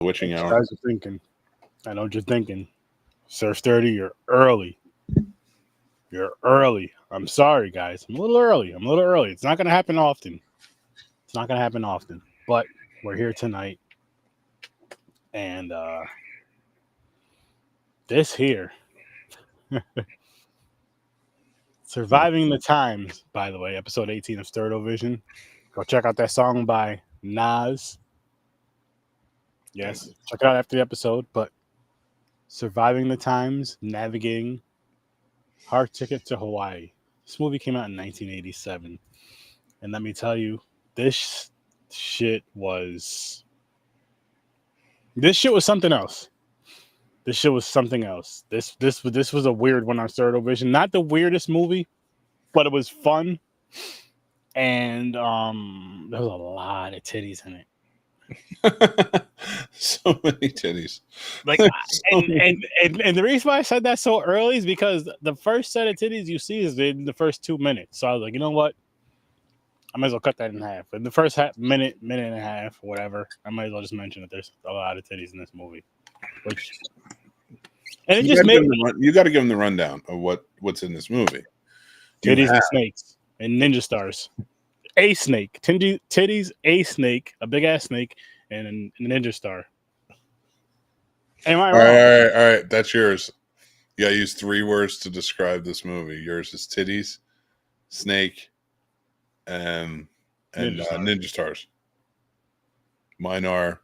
witching You hour. guys are thinking. I know what you're thinking. Sir Sturdy, you're early. You're early. I'm sorry, guys. I'm a little early. It's not going to happen often. But we're here tonight. And this here, Surviving the Times, by the way, episode 18 of Sturdovision. Go check out that song by Nas. Yes, check it out after the episode. But Surviving the Times, Navigating Hard Ticket to Hawaii. This movie came out in 1987. And let me tell you, this shit was something else. This was a weird one on Sturdovision. Not the weirdest movie, but it was fun. And there was a lot of titties in it. So many titties. Like, and the reason why I said that so early is because the first set of titties you see is in the first 2 minutes. So I was like, you know what? I might as well cut that in half. In the first minute and a half, whatever, I might as well just mention that there's a lot of titties in this movie. And it just made you got to give them the rundown of what's in this movie. Titties and snakes and ninja stars. A snake, titties, a snake, a big ass snake, and a ninja star. Am I wrong? All right. That's yours. You got to use 3 words to describe this movie. Yours is titties, snake, and ninja stars. Mine are.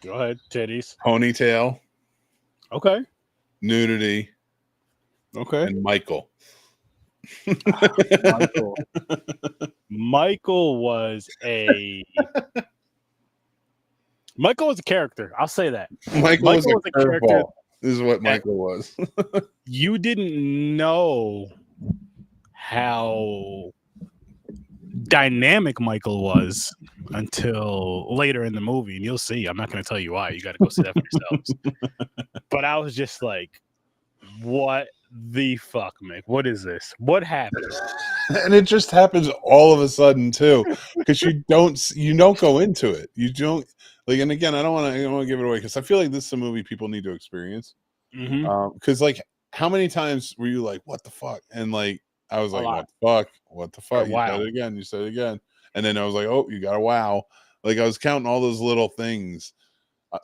Go ahead, titties. Ponytail. Okay. Nudity. Okay. And Michael. Michael was a character. I'll say that. Michael was a character. This is what Michael was. You didn't know how dynamic Michael was until later in the movie, and you'll see. I'm not going to tell you why. You got to go see that for yourselves. But I was just like, what the fuck, Mick? What is this? What happened? And it just happens all of a sudden too, because you don't go into it. You don't like. And again, I don't want to give it away because I feel like this is a movie people need to experience. Because like, how many times were you like, "What the fuck?" And like, I was like, "What the fuck? Wow. You said it again." And then I was like, "Oh, you got a wow!" Like I was counting all those little things.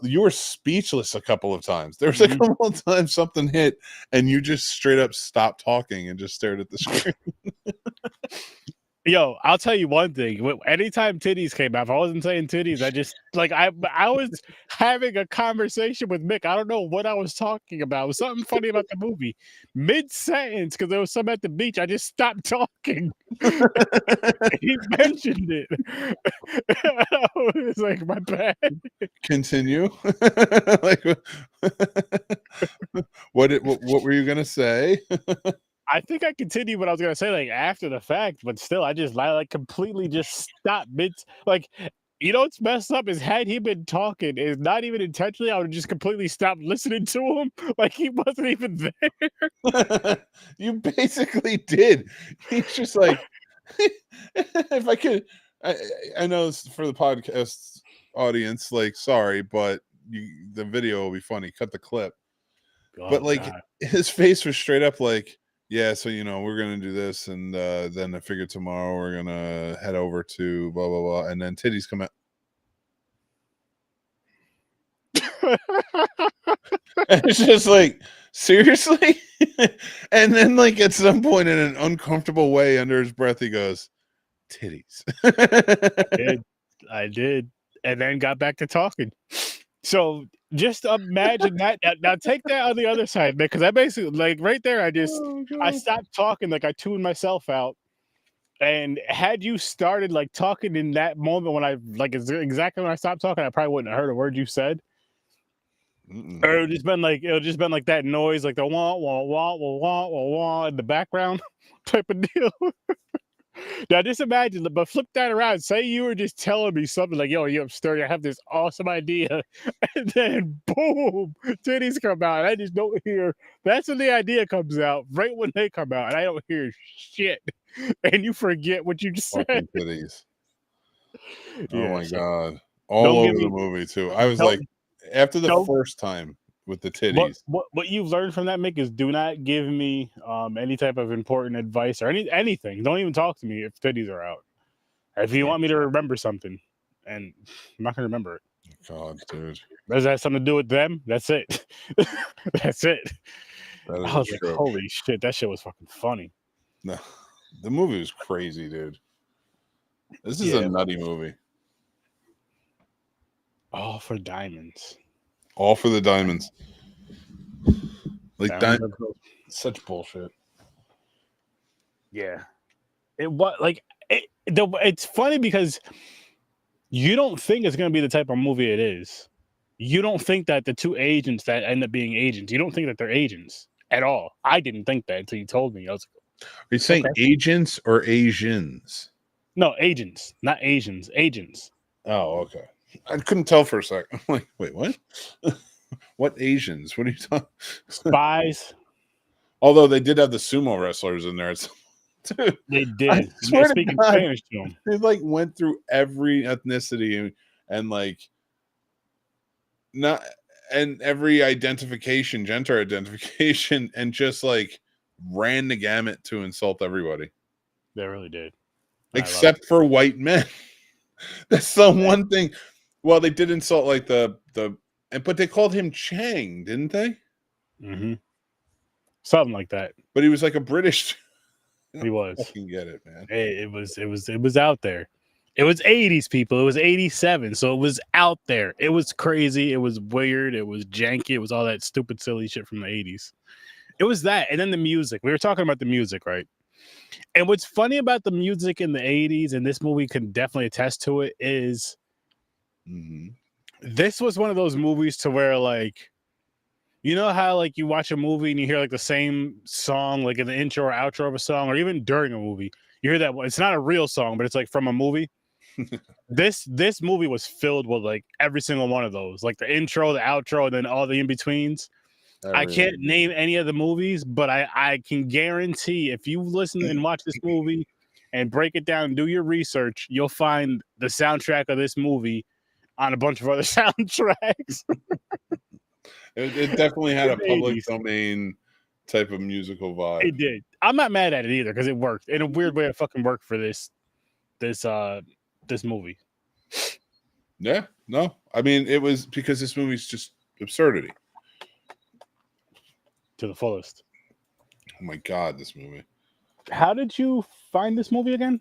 You were speechless a couple of times. There was a couple of times something hit, and you just straight up stopped talking and just stared at the screen. Yo, I'll tell you one thing. Anytime titties came out, if I wasn't saying titties, I just like I was having a conversation with Mick. I don't know what I was talking about. It was something funny about the movie. Mid-sentence, because there was some at the beach, I just stopped talking. He mentioned it. It's like, my bad. Continue. Like, what were you gonna say? I think I continued what I was gonna say, like after the fact, but still, I like completely just stopped mid. Like, you know what's messed up is had he been talking, is not even intentionally, I would have just completely stopped listening to him, like he wasn't even there. You basically did. He's just like, if I could, I know this for the podcast audience, like, sorry, but the video will be funny. Cut the clip, but like God. His face was straight up like. Yeah, so we're gonna do this, and then I figured tomorrow we're gonna head over to blah blah blah, and then titties come out. And it's just like, seriously? And then like at some point in an uncomfortable way under his breath, he goes, "Titties." I did, and then got back to talking. So just imagine that. Now take that on the other side, man, because I basically, like, right there, I stopped talking, like I tuned myself out. And had you started like talking in that moment when I exactly when I stopped talking, I probably wouldn't have heard a word you said. Or it would just been like that noise, like the wah wah wah wah wah wah wah in the background type of deal. Now, just imagine, but flip that around. Say you were just telling me something like, yo, you're Sturdy, I have this awesome idea. And then, boom, titties come out. And I just don't hear. That's when the idea comes out, right when they come out. And I don't hear shit. And you forget what you just said. Titties. Oh my So god. All don't give over the me movie too. I was like, don't after the don't first time with the what titties. what you've learned from that, Mick, is do not give me any type of important advice or anything. Don't even talk to me if titties are out. If you want me to remember something, and I'm not gonna remember it. God, dude. Does that have something to do with them? That's it. That's it. That is I a was like, trip. holy shit, that shit was fucking funny. No, the movie was crazy, dude. This is a Yeah. nutty movie. All for diamonds. All for the diamonds. Like Diamonds are cool. such bullshit. Yeah. It was like it's funny because you don't think it's gonna be the type of movie it is. You don't think that the two agents that end up being agents, you don't think that they're agents at all. I didn't think that until you told me. I was Are you saying okay. agents or Asians? No, agents, not Asians, agents. Oh, okay. I couldn't tell for a sec. I'm like, wait, what? What Asians? What are you talking? Spies. Although they did have the sumo wrestlers in there. Dude, They I did. And they're swear to speaking God, Spanish to them. they like went through every ethnicity and like not and every identification, gender identification, and just like ran the gamut to insult everybody. They really did. Except for white men. That's the one thing. Well, they did insult like but they called him Chang, didn't they? Mm-hmm. Something like that. But he was like a British. He was. Fucking get it, man. It was out there. It was 80s, people. It was 87, so it was out there. It was crazy. It was weird. It was janky. It was all that stupid, silly shit from the 80s. It was that, and then the music. We were talking about the music, right? And what's funny about the music in the 80s, and this movie can definitely attest to it, is this was one of those movies to where, like, you know how like you watch a movie and you hear like the same song, like in the intro or outro of a song, or even during a movie, you hear that it's not a real song, but it's like from a movie. This movie was filled with like every single one of those, like the intro, the outro, and then all the in betweens. I can't name any of the movies, but I can guarantee if you listen and watch this movie and break it down and do your research, you'll find the soundtrack of this movie on a bunch of other soundtracks. It definitely had a public 80s. domain type of musical vibe. It did. I'm not mad at it either because it worked in a weird way. It fucking worked for this movie. Yeah, no, I mean it was because this movie's just absurdity to the fullest. Oh my god, this movie! How did you find this movie again?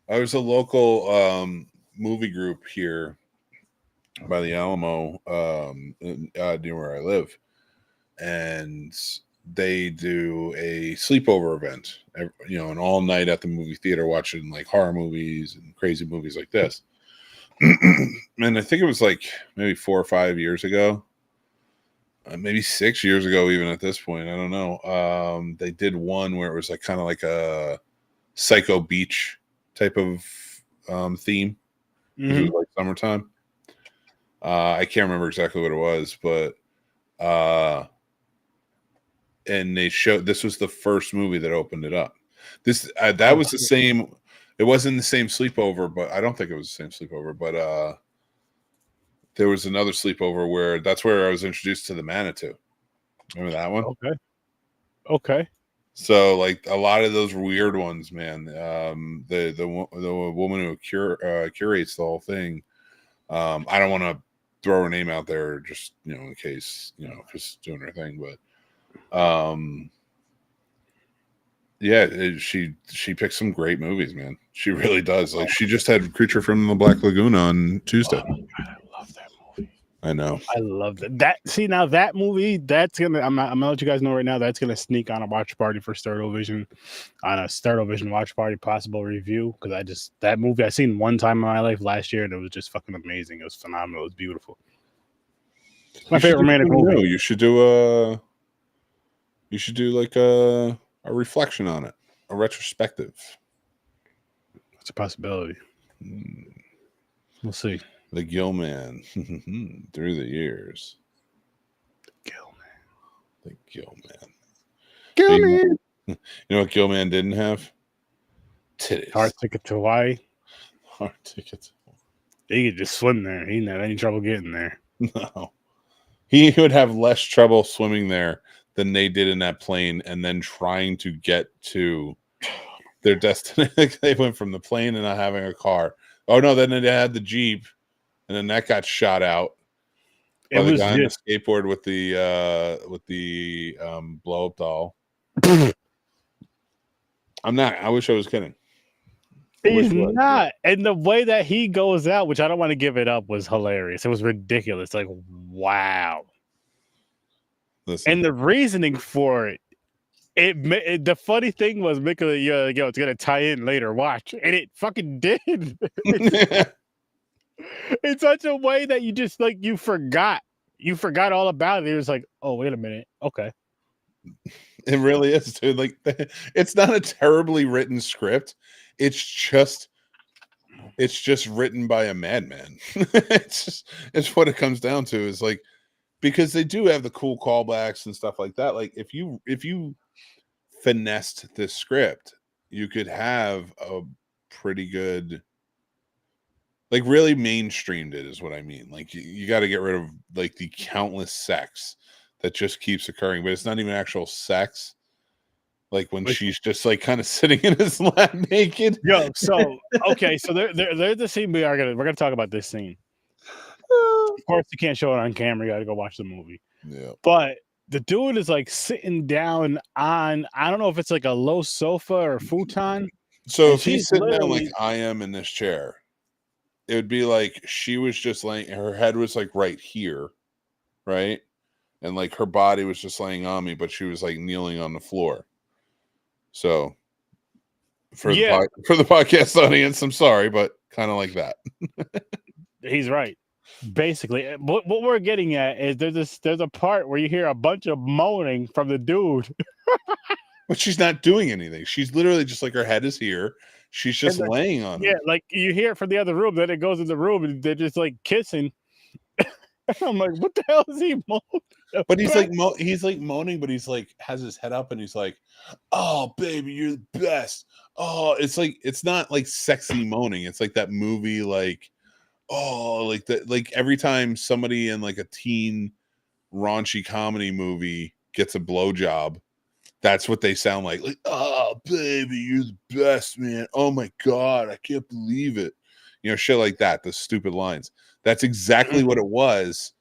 I was a local movie group here by the Alamo, near where I live, and they do a sleepover event, an all night at the movie theater watching like horror movies and crazy movies like this. And I think it was like maybe 4 or 5 years ago, maybe 6 years ago, even at this point, I don't know. They did one where it was like kind of like a Psycho Beach type of theme. It was like summertime. I can't remember exactly what it was, but and they showed this was the first movie that opened it up. That was the same. It wasn't the same sleepover, but I don't think it was the same sleepover. But there was another sleepover where that's where I was introduced to the Manitou. Remember that one? Okay. So like a lot of those weird ones, man. The woman who curates the whole thing. I don't want to throw her name out there just in case just doing her thing, but yeah, she picks some great movies, man. She really does. Like she just had Creature from the Black Lagoon on Tuesday. Oh my God, I love that movie. I know. I love that. Now that movie, that's gonna. I'm gonna let you guys know right now. That's gonna sneak on a watch party for Sturdovision, on a Sturdovision watch party possible review. Because that movie I seen one time in my life last year, and it was just fucking amazing. It was phenomenal. It was beautiful. It's my favorite romantic movie. You should do like a reflection on it, a retrospective. It's a possibility. We'll see. The Gill Man through the years. The Gill Man. You know what Gill Man didn't have? Titties. Hard Ticket to Hawaii. Hard tickets. He could just swim there. He didn't have any trouble getting there. No. He would have less trouble swimming there than they did in that plane and then trying to get to their destination. They went from the plane and not having a car. Oh, no, then they had the Jeep, and then that got shot out by the guy on the skateboard with the blow-up doll. I wish I was kidding. He's not. And the way that he goes out, which I don't want to give it up, was hilarious. It was ridiculous. Like, wow. Listen. And the reasoning for it, the funny thing was, Mick, it's going to tie in later. Watch. And it fucking did. In such a way that you just, like, you forgot. You forgot all about it. It was like, oh, wait a minute. Okay. It really is, dude. Like, it's not a terribly written script. It's just written by a madman. It's what it comes down to, is like, because they do have the cool callbacks and stuff like that. Like, if you finessed this script, you could have a pretty good, like, really mainstreamed it, is what I mean. Like, you got to get rid of, like, the countless sex that just keeps occurring, but it's not even actual sex. Like, when she's just, like, kind of sitting in his lap naked. Yo, so okay, so there's the scene we're gonna talk about this scene. Of course, you can't show it on camera. You got to go watch the movie. Yeah. But the dude is, like, sitting down on, I don't know if it's like a low sofa or futon. So if he's sitting down like I am in this chair, it would be like she was just laying. Her head was, like, right here, right, and, like, her body was just laying on me, but she was, like, kneeling on the floor. So for the podcast audience, I'm sorry, but kind of like that. He's right. Basically, what we're getting at is there's a part where you hear a bunch of moaning from the dude. But she's not doing anything. She's literally just, like, her head is here. She's just laying on him. Yeah, like, you hear it from the other room, then it goes in the room and they're just, like, kissing. I'm like, what the hell is he moaning? But he's like moaning, but he's, like, has his head up and he's like, "Oh, baby, you're the best." Oh, it's like, it's not like sexy moaning. It's like that movie, like, oh, like that, like every time somebody in, like, a teen raunchy comedy movie gets a blowjob, that's what they sound like. Like, "Oh, baby, you're the best, man. Oh my God, I can't believe it." You know, shit like that, the stupid lines. That's exactly what it was,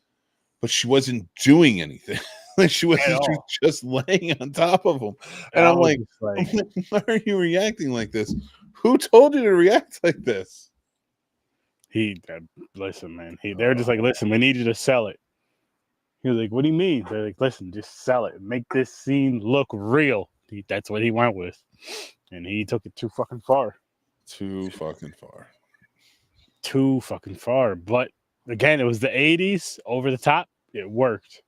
but she wasn't doing anything. Like, she was just laying on top of him. And I'm like, why are you reacting like this? Who told you to react like this? Listen, man. They're just like, listen, we need you to sell it. He was like, what do you mean? They're like, listen, just sell it. Make this scene look real. That's what he went with. And he took it too fucking far. Too fucking far. Too fucking far. But again, it was the 80s, over the top. It worked.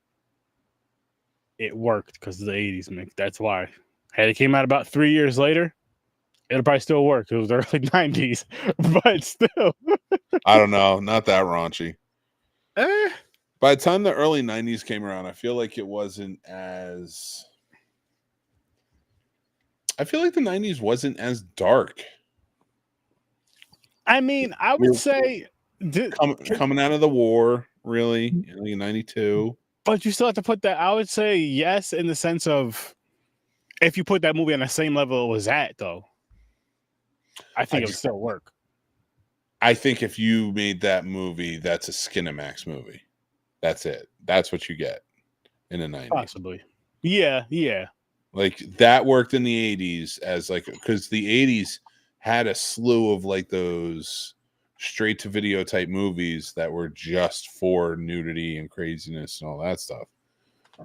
It worked because of the 80s, Mick. That's why. Had it came out about 3 years later, it'll probably still work. It was the early 90s. But still. I don't know. Not that raunchy. By the time the early 90s came around, I feel like it wasn't as... I feel like the 90s wasn't as dark. I mean, I would say... Coming out of the war, really, in 92. But you still have to put that... I would say yes, in the sense of... If you put that movie on the same level it was at, though, I think it would still work. I think if you made that movie, that's a Skinamax movie. That's it. That's what you get in the 90s. Possibly. Yeah. Like, that worked in the 80s as, like, because the 80s had a slew of, like, those straight to video type movies that were just for nudity and craziness and all that stuff.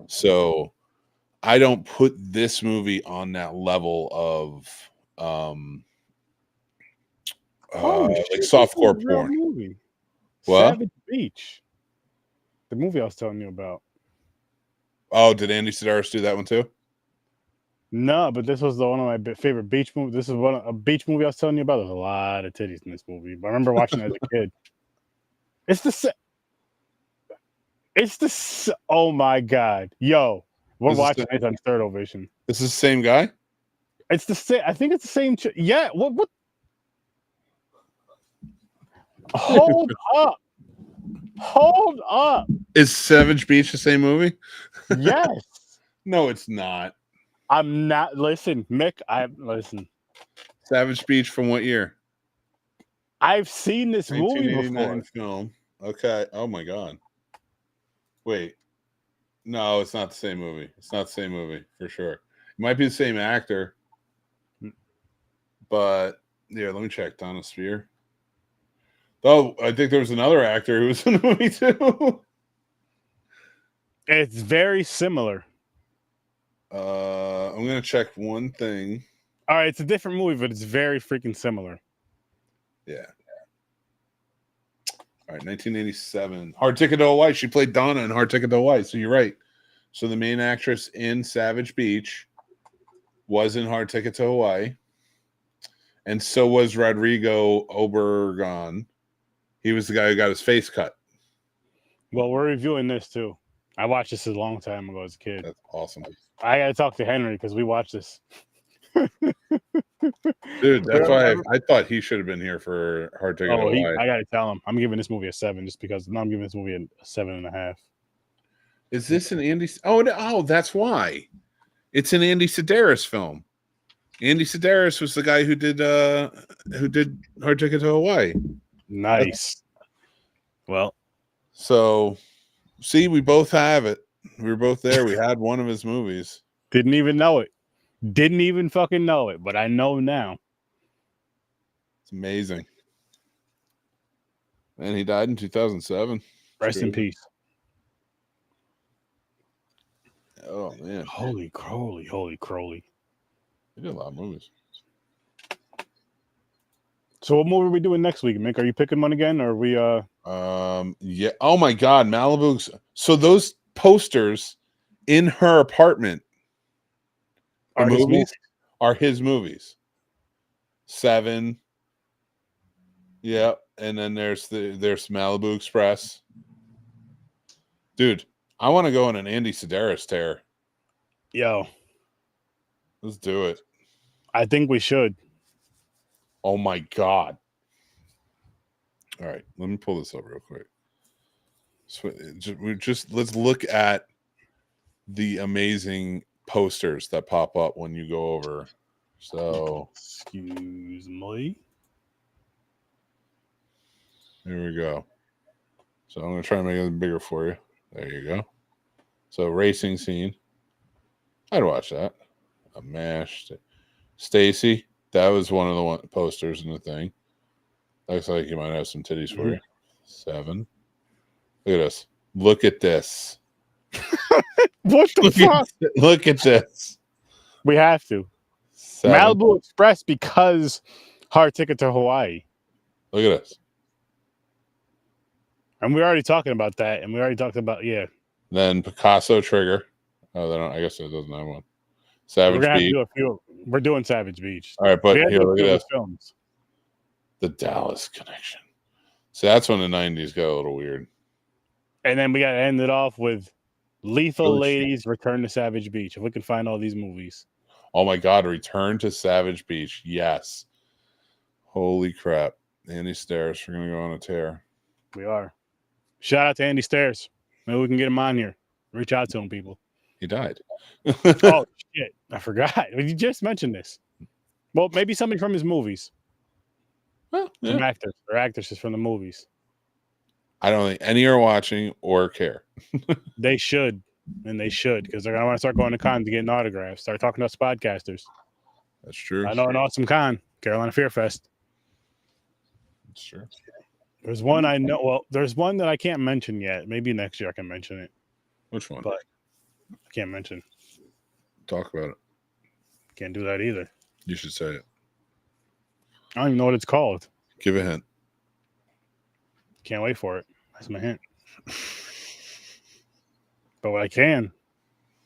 So I don't put this movie on that level of like softcore porn. Movie. What? Savage Beach. The movie I was telling you about. Oh, did Andy Sidaris do that one too? No, but this was one of my favorite beach movies. This is a beach movie I was telling you about. There's a lot of titties in this movie, but I remember watching it as a kid. Oh my God. Yo, we're watching it on Sturd Ovation. This is the same guy? It's the same. I think it's the same. Yeah. What? Hold up. Hold up. Is Savage Beach the same movie? Yes. No, it's not. I'm not. Listen, Mick, listen. Savage Beach from what year? I've seen this movie 1989 before. film. Okay. Oh my god. Wait. No, it's not the same movie. It's not the same movie for sure. It might be the same actor, but yeah, let me check. Dona Speir. Oh, I think there was another actor who was in the movie too. It's very similar. I'm gonna check one thing. All right, it's a different movie, but it's very freaking similar. Yeah. All right, 1987. Hard Ticket to Hawaii. She played Donna in Hard Ticket to Hawaii. So you're right. So the main actress in Savage Beach was in Hard Ticket to Hawaii. And so was Rodrigo Obregon. He was the guy who got his face cut. Well, we're reviewing this too. I watched this a long time ago as a kid. That's awesome. I gotta talk to Henry because we watched this. Dude, that's why I thought he should have been here for Hard Ticket to Hawaii. I gotta tell him. I'm giving this movie a 7 just because I'm giving this movie a 7.5. Is this an Andy? Oh, that's why. It's an Andy Sidaris film. Andy Sidaris was the guy who did Hard Ticket to Hawaii. Nice. Well, so see, we both have it. We were both there. We had one of his movies. didn't even know it. Didn't even fucking know it, but I know now. It's amazing. And he died in 2007. Rest in peace. Oh man. Holy Crowley. He did a lot of movies. So what movie are we doing next week, Mick? Are you picking one again, or are we yeah. Oh my god, Malibu. So those posters in her apartment are his movies. 7. Yeah, and then there's Malibu Express. Dude, I want to go on an Andy Sidaris tear. Yo. Let's do it. I think we should. Oh my god. All right, let me pull this up real quick. So let's look at the amazing posters that pop up when you go over. So, excuse me. Here we go. So I'm going to try and make it bigger for you. There you go. So racing scene. I'd watch that. A mashed Stacy. That was one of the posters in the thing. Looks like you might have some titties for you. 7. Look at this. Look at this. What the fuck? Look at this. We have to. 7. Malibu Express because Hard Ticket to Hawaii. Look at this. And we're already talking about that. And we already talked about, Then Picasso Trigger. Oh, I guess it doesn't have one. Savage Beach. We're doing Savage Beach. All right, but here, look at this. Films. The Dallas Connection. So that's when the 90s got a little weird. And then we got to end it off with Lethal Ladies, Return to Savage Beach. If we can find all these movies. Oh my God, Return to Savage Beach. Yes. Holy crap. Andy Sidaris, we're going to go on a tear. We are. Shout out to Andy Sidaris. Maybe we can get him on here. Reach out to him, people. He died. Oh, shit. I forgot. You just mentioned this. Well, maybe somebody from his movies. Well, yeah. Some actors or actresses from the movies. I don't think any are watching or care. They should. And they should, because they're going to want to start going to cons to get autographs. Start talking to us podcasters. That's true. I know an awesome con, Carolina Fear Fest. That's true. There's one I know. Well, there's one that I can't mention yet. Maybe next year I can mention it. Which one? But I can't mention. Talk about it. Can't do that either. You should say it. I don't even know what it's called. Give a hint. Can't wait for it. That's my hint. But what I can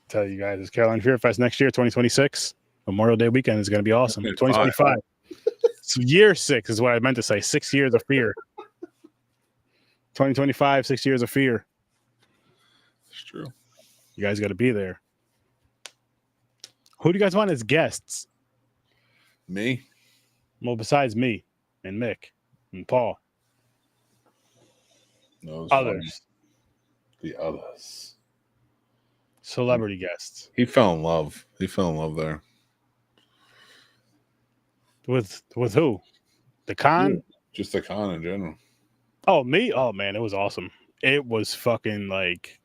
tell you guys is Carolina Fear Fest next year, 2026. Memorial Day weekend is going to be awesome. 2025. So year 6 is what I meant to say. 6 years of fear. 2025, 6 years of fear. It's true. You guys got to be there. Who do you guys want as guests? Me. Well, besides me and Mick and Paul. No, it was funny. Others. The others. Celebrity guests. He fell in love. He fell in love there. With who? The con? Just the con in general. Oh, me? Oh, man, it was awesome. It was fucking like...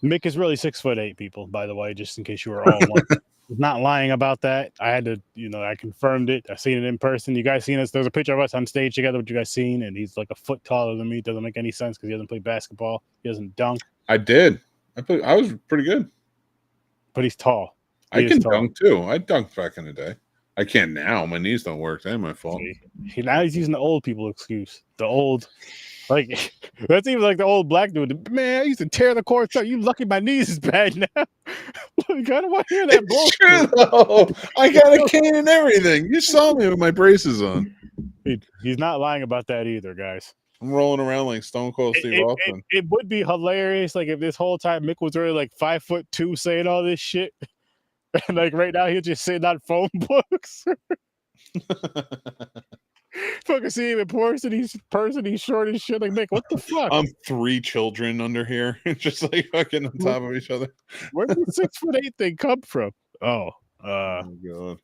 Mick is really 6'8", people, by the way, just in case you were all wondering. He's not lying about that. I had to, I confirmed it. I seen it in person. You guys seen us? There's a picture of us on stage together, what you guys seen, and he's like a foot taller than me. It doesn't make any sense because he doesn't play basketball. He doesn't dunk. I did. I was pretty good. But he's tall. I can dunk too. I dunked back in the day. I can't now. My knees don't work. That ain't my fault. Now he's using the old people excuse. The old... Like, that's even like the old black dude. Man, I used to tear the courts up. You lucky my knees is bad now. Like, I don't want to hear that bullshit. True, though. I got a cane and everything. You saw me with my braces on. He's not lying about that either, guys. I'm rolling around like Stone Cold Steve Austin. It would be hilarious, like, if this whole time Mick was really like 5'2" saying all this shit. And like right now he's just sitting on phone books. Fucking see him in person. He's short as shit. Like, Mick, what the fuck? 3 children under here, just like fucking on top of each other. Where did the 6'8" thing come from? Oh God.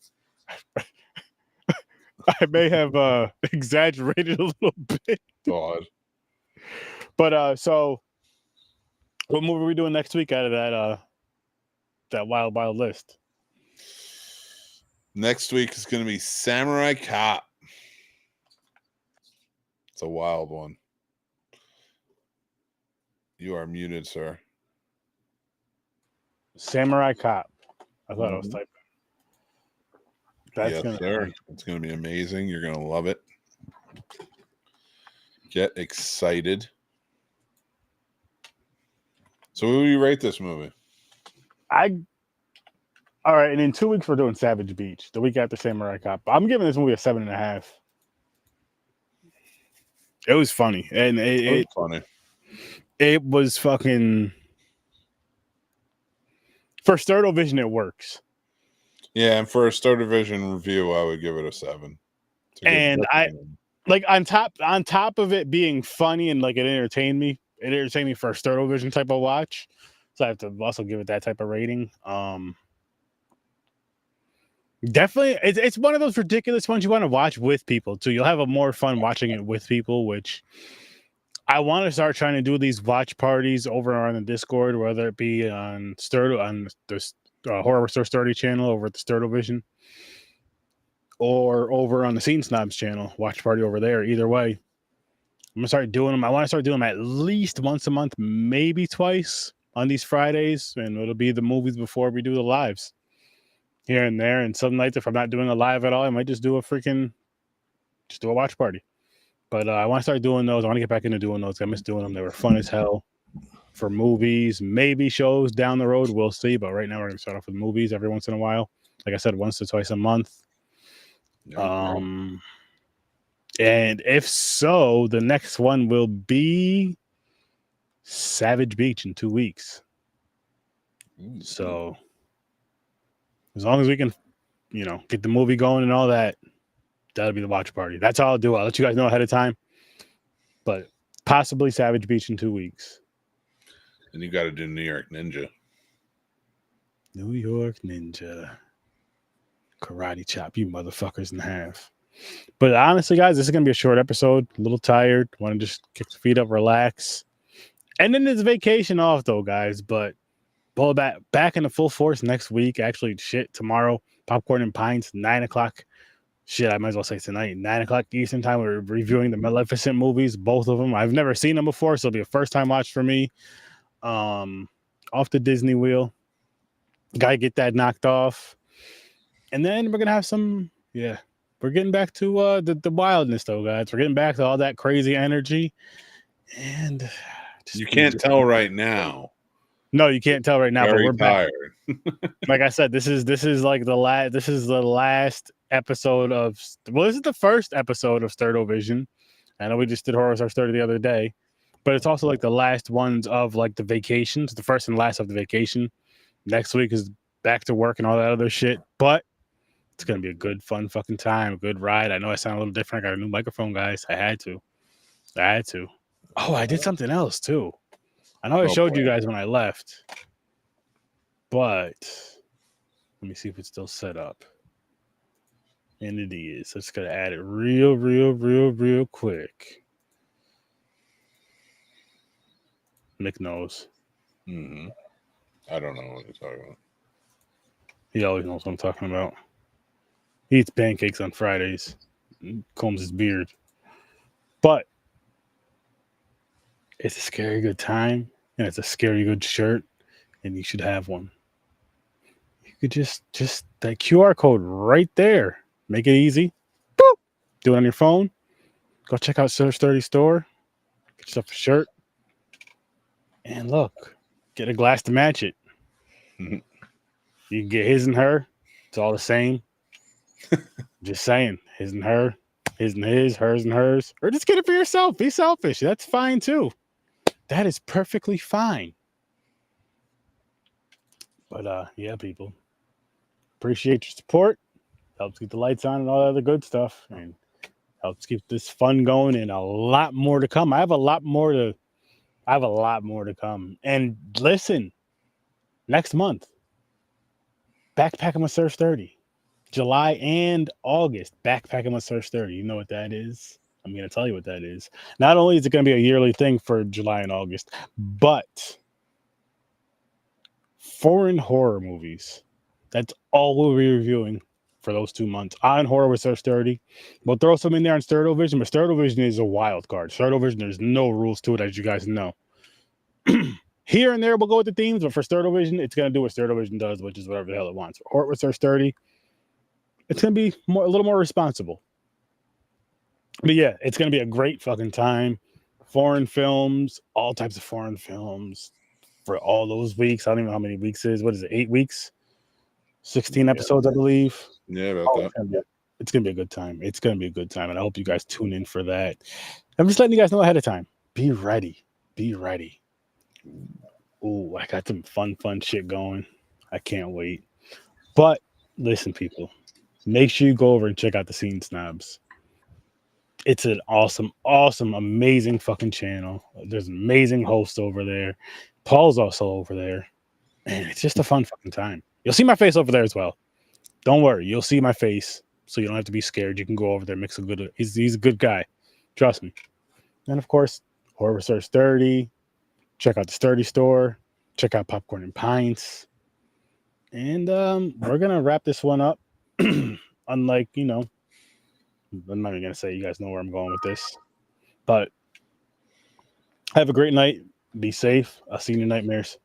I may have exaggerated a little bit. God. But so what movie are we doing next week out of that wild list? Next week is going to be Samurai Cop. It's a wild one. You are muted, sir. Samurai Cop. I thought I was typing. Yes, sir. It's going to be amazing. You're going to love it. Get excited. So, who do you rate this movie? All right, and in 2 weeks we're doing Savage Beach. The week after Samurai Cop. I'm giving this movie a 7.5. It was funny, and it was funny. It was fucking for Sturd Vision. It works. Yeah, and for a Sturd Vision review, I would give it a 7. And I like on top of it being funny and like it entertained me. It entertained me for a Sturd Vision type of watch, so I have to also give it that type of rating. Definitely, it's one of those ridiculous ones you want to watch with people too. You'll have a more fun watching it with people, which I want to start trying to do these watch parties over on the Discord, whether it be on the Horror Store Sturdy channel over at the Sturd Vision, or over on the Scene Snobs channel, watch party over there. Either way, I'm gonna start doing them. I want to start doing them at least once a month, maybe twice on these Fridays, and it'll be the movies before we do the lives. Here and there, and some nights if I'm not doing a live at all, I might just do a watch party. But I want to start doing those. I want to get back into doing those. I miss doing them. They were fun as hell for movies, maybe shows down the road. We'll see. But right now we're gonna start off with movies every once in a while. Like I said, once or twice a month. And if so, the next one will be Savage Beach in 2 weeks. So as long as we can, get the movie going and all that, that'll be the watch party. That's all I'll do. I'll let you guys know ahead of time. But possibly Savage Beach in 2 weeks. And you got to do New York Ninja. New York Ninja. Karate chop you motherfuckers in half. But honestly, guys, this is going to be a short episode. A little tired. Want to just kick the feet up, relax. And then there's vacation off, though, guys. But pull back into full force next week. Actually, tomorrow, Popcorn and Pints, 9 o'clock. I might as well say tonight, 9 o'clock Eastern time. We're reviewing the Maleficent movies, both of them. I've never seen them before, so it'll be a first time watch for me. Off the Disney wheel. Gotta get that knocked off. And then we're gonna have we're getting back to the wildness, though, guys. We're getting back to all that crazy energy. And you can't tell right now. No, you can't tell right now. Very but we're tired. Like I said, this is like the last. This is the last episode of. Well, this is the first episode of Sturd Vision. I know we just did Horror Star Sturdy the other day, but it's also like the last ones of like the vacations. The first and last of the vacation. Next week is back to work and all that other shit. But it's gonna be a good, fun fucking time. A good ride. I know I sound a little different. I got a new microphone, guys. I had to. I had to. Oh, I did something else too. I know I Oh, showed boy. you guys when I left, but let me see if it's still set up. And it is. So just gotta add it real quick. Mick knows. Mm-hmm. I don't know what you're talking about. He always knows what I'm talking about. He eats pancakes on Fridays, combs his beard. But it's a scary good time, and it's a scary good shirt, and you should have one. You could just that QR code right there. Make it easy. Boop. Do it on your phone. Go check out Sturdy store. Get yourself a shirt. And look, get a glass to match it. Mhm. You can get his and her. It's all the same. Just saying, his and her, his and his, hers and hers. Or just get it for yourself. Be selfish. That's fine too. That is perfectly fine. But yeah, people. Appreciate your support. Helps keep the lights on and all that other good stuff. And helps keep this fun going and a lot more to come. I have a lot more to come. And listen, next month, Backpacking with Sir Sturdy. July and August, Backpacking with Sir Sturdy. You know what that is? I'm going to tell you what that is. Not only is it going to be a yearly thing for July and August, but foreign horror movies. That's all we'll be reviewing for those 2 months. On Horror with Sir Sturdy. We'll throw some in there on Sturdovision, but Sturdovision is a wild card. Sturdovision, there's no rules to it, as you guys know. Here and there, we'll go with the themes, but for Sturdovision, it's going to do what Sturdovision does, which is whatever the hell it wants. For Horror with Sir Sturdy, it's going to be a little more responsible. But yeah, it's going to be a great fucking time. Foreign films, all types of foreign films for all those weeks. I don't even know how many weeks it is. What is it, 8 weeks? 16 episodes, I believe. Yeah, about that. It's gonna be a good time. It's gonna be a good time, and I hope you guys tune in for that. I'm just letting you guys know ahead of time. Be ready. Be ready. Ooh, I got some fun shit going. I can't wait. But listen, people, make sure you go over and check out the Scene Snobs. It's an awesome, amazing fucking channel. There's an amazing host over there. Paul's also over there. And it's just a fun fucking time. You'll see my face over there as well. Don't worry, you'll see my face, so you don't have to be scared. You can go over there, mix a good. He's a good guy, trust me. And of course, Horror Research 30. Check out the Sturdy store. Check out Popcorn and Pints. And we're gonna wrap this one up. Unlike, I'm not even gonna say you guys know where I'm going with this, but have a great night. Be safe. I'll see you in your nightmares.